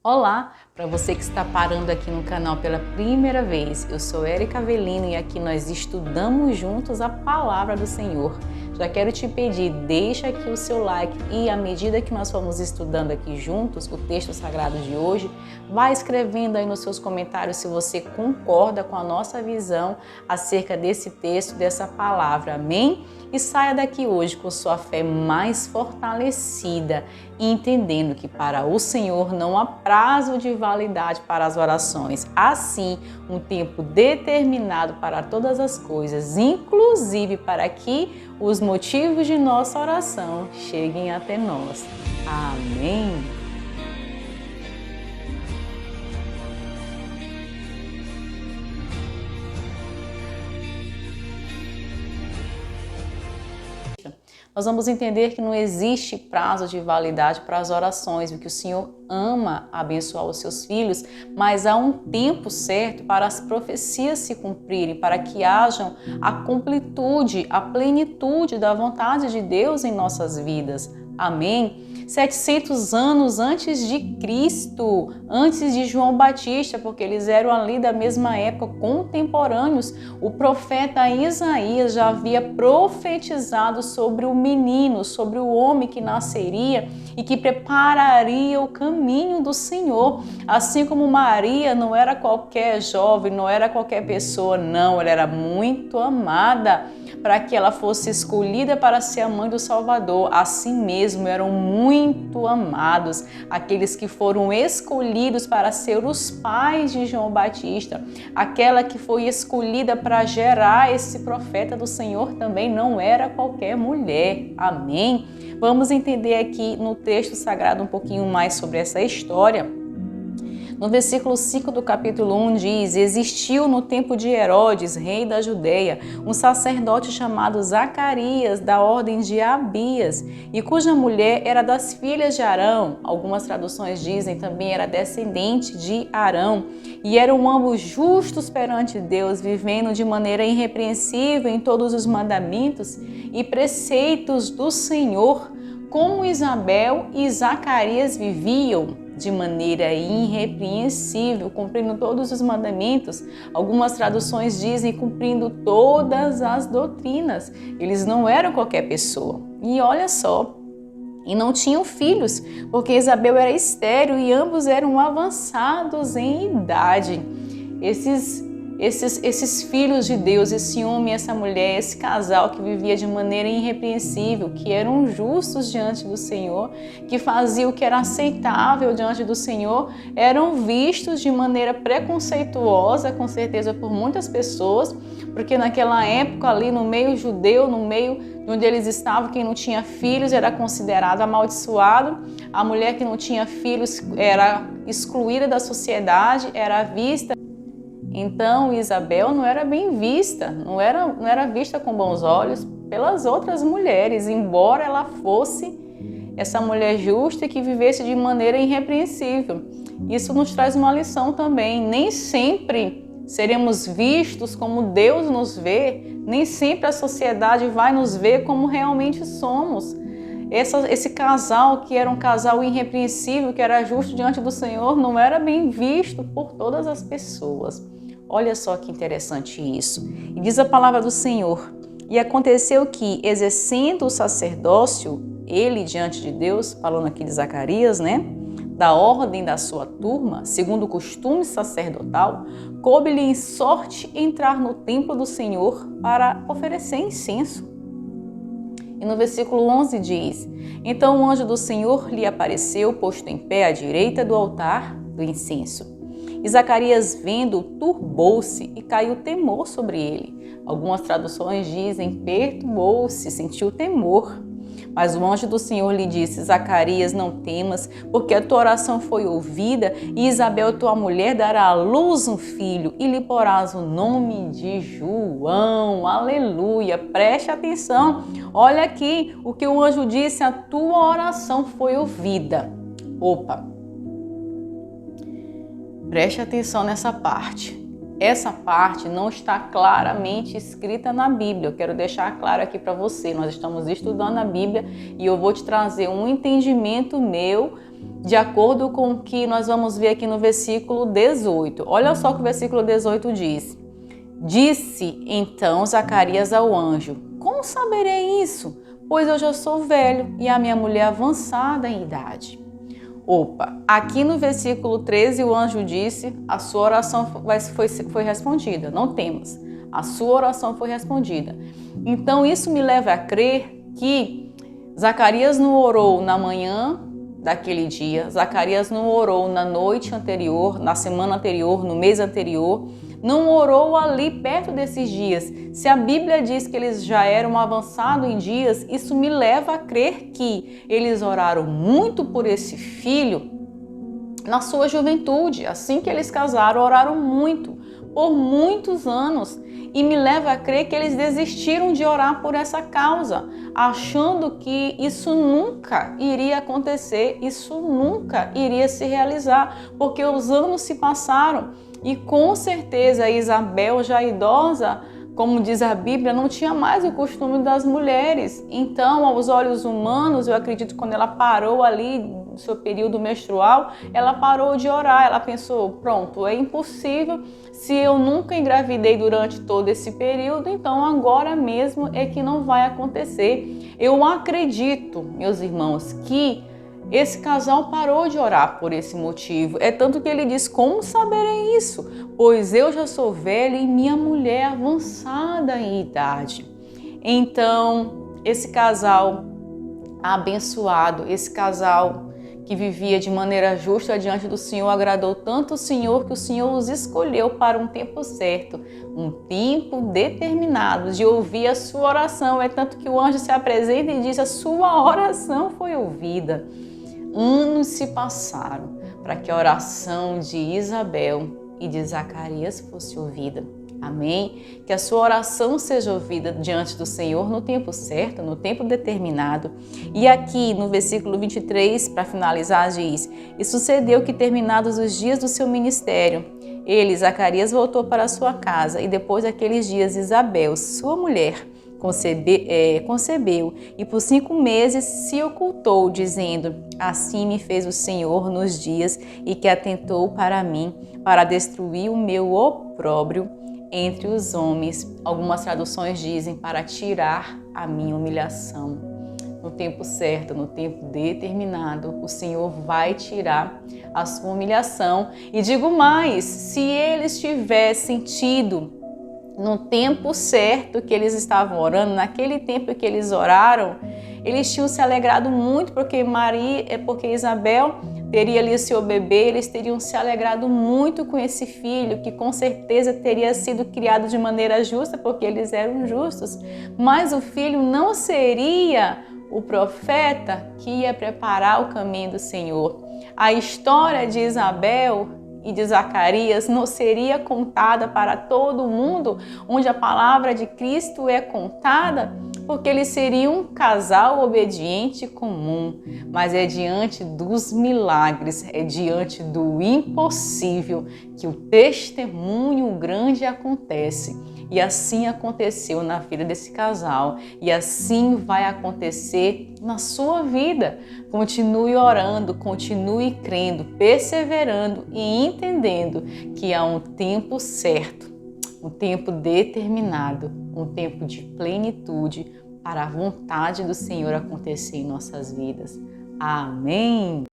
Olá, para você que está parando aqui no canal pela primeira vez, eu sou Érica Avelino e aqui nós estudamos juntos a Palavra do Senhor. Já quero te pedir, deixa aqui o seu like e à medida que nós formos estudando aqui juntos o texto sagrado de hoje, vai escrevendo aí nos seus comentários se você concorda com a nossa visão acerca desse texto, dessa palavra, amém? E saia daqui hoje com sua fé mais fortalecida e entendendo que para o Senhor não há prazo de validade para as orações. Assim, um tempo determinado para todas as coisas, inclusive para que os motivos de nossa oração cheguem até nós. Amém. Nós vamos entender que não existe prazo de validade para as orações, porque o Senhor ama abençoar os seus filhos, mas há um tempo certo para as profecias se cumprirem, para que hajam a completude, a plenitude da vontade de Deus em nossas vidas. Amém? 700 anos antes de Cristo, antes de João Batista, porque eles eram ali da mesma época, contemporâneos, o profeta Isaías já havia profetizado sobre o menino, sobre o homem que nasceria e que prepararia o caminho do Senhor. Assim como Maria não era qualquer jovem, não era qualquer pessoa, não, ela era muito amada para que ela fosse escolhida para ser a mãe do Salvador. Assim mesmo, eram muito amados aqueles que foram escolhidos para ser os pais de João Batista. Aquela que foi escolhida para gerar esse profeta do Senhor também não era qualquer mulher. Amém? Vamos entender aqui no texto sagrado um pouquinho mais sobre essa história. No versículo 5 do capítulo 1 diz: existiu no tempo de Herodes, rei da Judeia, um sacerdote chamado Zacarias, da ordem de Abias, e cuja mulher era das filhas de Arão. Algumas traduções dizem também era descendente de Arão. E eram ambos justos perante Deus, vivendo de maneira irrepreensível em todos os mandamentos e preceitos do Senhor, como Isabel e Zacarias viviam de maneira irrepreensível, cumprindo todos os mandamentos. Algumas traduções dizem cumprindo todas as doutrinas. Eles não eram qualquer pessoa. E olha só, e não tinham filhos, porque Isabel era estéril e ambos eram avançados em idade. Esses filhos de Deus, esse homem e essa mulher, esse casal que vivia de maneira irrepreensível, que eram justos diante do Senhor, que faziam o que era aceitável diante do Senhor, eram vistos de maneira preconceituosa, com certeza por muitas pessoas, porque naquela época ali no meio judeu, no meio onde eles estavam, quem não tinha filhos era considerado amaldiçoado, a mulher que não tinha filhos era excluída da sociedade, era vista. Então Isabel não era bem vista, não era vista com bons olhos pelas outras mulheres, embora ela fosse essa mulher justa e que vivesse de maneira irrepreensível. Isso nos traz uma lição também, nem sempre seremos vistos como Deus nos vê, nem sempre a sociedade vai nos ver como realmente somos. Esse casal, que era um casal irrepreensível, que era justo diante do Senhor, não era bem visto por todas as pessoas. Olha só que interessante isso. E diz a palavra do Senhor: e aconteceu que, exercendo o sacerdócio, ele diante de Deus, falando aqui de Zacarias, né? Da ordem da sua turma, segundo o costume sacerdotal, coube-lhe em sorte entrar no templo do Senhor para oferecer incenso. E no versículo 11 diz: então o anjo do Senhor lhe apareceu, posto em pé à direita do altar do incenso. E Zacarias, vendo, turbou-se e caiu temor sobre ele. Algumas traduções dizem perturbou-se, sentiu temor. Mas o anjo do Senhor lhe disse: Zacarias, não temas, porque a tua oração foi ouvida, e Isabel, tua mulher, dará à luz um filho, e lhe porás o nome de João. Aleluia! Preste atenção. Olha aqui o que o anjo disse: a tua oração foi ouvida. Opa! Preste atenção nessa parte. Essa parte não está claramente escrita na Bíblia. Eu quero deixar claro aqui para você. Nós estamos estudando a Bíblia e eu vou te trazer um entendimento meu de acordo com o que nós vamos ver aqui no versículo 18. Olha só o que o versículo 18 diz. Disse então Zacarias ao anjo: como saberei isso? Pois eu já sou velho e a minha mulher avançada em idade. Opa, aqui no versículo 13 o anjo disse: a sua oração foi respondida, não temas, a sua oração foi respondida. Então isso me leva a crer que Zacarias não orou na manhã daquele dia, Zacarias não orou na noite anterior, na semana anterior, no mês anterior, não orou ali perto desses dias. Se a Bíblia diz que eles já eram avançados em dias, isso me leva a crer que eles oraram muito por esse filho na sua juventude. Assim que eles casaram, oraram muito, por muitos anos. E me leva a crer que eles desistiram de orar por essa causa, achando que isso nunca iria acontecer, isso nunca iria se realizar, porque os anos se passaram e com certeza Isabel, já idosa, como diz a Bíblia, não tinha mais o costume das mulheres. Então, aos olhos humanos, eu acredito que quando ela parou ali no seu período menstrual, ela parou de orar. Ela pensou, pronto, é impossível, se eu nunca engravidei durante todo esse período, então agora mesmo é que não vai acontecer. Eu acredito, meus irmãos, que esse casal parou de orar por esse motivo. É tanto que ele diz, como saberei isso? Pois eu já sou velho e minha mulher avançada em idade. Então, esse casal abençoado, esse casal que vivia de maneira justa diante do Senhor, agradou tanto o Senhor que o Senhor os escolheu para um tempo certo, um tempo determinado de ouvir a sua oração. É tanto que o anjo se apresenta e diz, a sua oração foi ouvida. Anos se passaram para que a oração de Isabel e de Zacarias fosse ouvida. Amém? Que a sua oração seja ouvida diante do Senhor no tempo certo, no tempo determinado. E aqui no versículo 23, para finalizar, diz: e sucedeu que, terminados os dias do seu ministério, ele, Zacarias, voltou para sua casa, e depois daqueles dias Isabel, sua mulher, concebeu, e por 5 meses se ocultou, dizendo: assim me fez o Senhor nos dias e que atentou para mim, para destruir o meu opróbrio entre os homens. Algumas traduções dizem para tirar a minha humilhação. No tempo certo, no tempo determinado, o Senhor vai tirar a sua humilhação. E digo mais, se eles tivessem tido no tempo certo que eles estavam orando, naquele tempo que eles oraram, eles tinham se alegrado muito, porque Isabel teria ali o seu bebê, eles teriam se alegrado muito com esse filho, que com certeza teria sido criado de maneira justa, porque eles eram justos, mas o filho não seria o profeta que ia preparar o caminho do Senhor. A história de Isabel e de Zacarias não seria contada para todo mundo, onde a palavra de Cristo é contada, porque eles seriam um casal obediente comum, mas é diante dos milagres, é diante do impossível que o testemunho grande acontece. E assim aconteceu na vida desse casal, e assim vai acontecer na sua vida. Continue orando, continue crendo, perseverando e entendendo que há um tempo certo, um tempo determinado, um tempo de plenitude para a vontade do Senhor acontecer em nossas vidas. Amém!